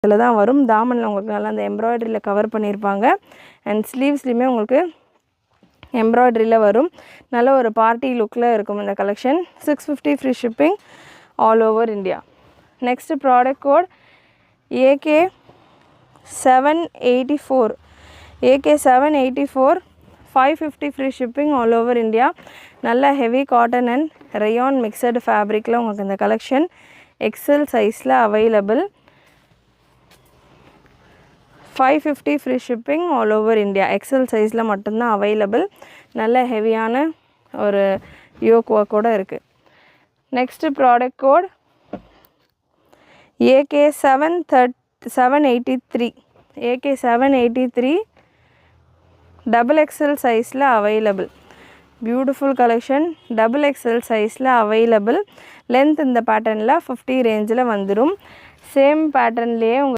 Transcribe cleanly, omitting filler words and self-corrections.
இதில் தான் வரும். தாமனில் உங்களுக்கு நல்லா அந்த எம்ப்ராய்டரியில் கவர் பண்ணியிருப்பாங்க. அண்ட் ஸ்லீவ்ஸ்லேயுமே உங்களுக்கு எம்ப்ராய்டரியில் வரும். நல்ல ஒரு பார்ட்டி லுக்கில் இருக்கும் இந்த collection. 650 free shipping all over India. Next product code AK784. AK784 550 free shipping all over India. நல்ல heavy cotton and rayon mixed ஃபேப்ரிக்கில் உங்களுக்கு இந்த கலெக்ஷன் எக்ஸல் சைஸில் available. 550 free shipping all over India. XL சைஸில் மட்டும்தான் அவைலபிள். நல்ல ஹெவியான ஒரு யோக் ஒர்க்கோட இருக்குது. Next product code AK783. AK783 XXL சைஸில் அவைலபிள். Beautiful collection. XXL சைஸில் அவைலபிள். லென்த் இந்த பேட்டர்னில் 50 ரேஞ்சில் வந்துடும். சேம் பேட்டர்ன்லேயே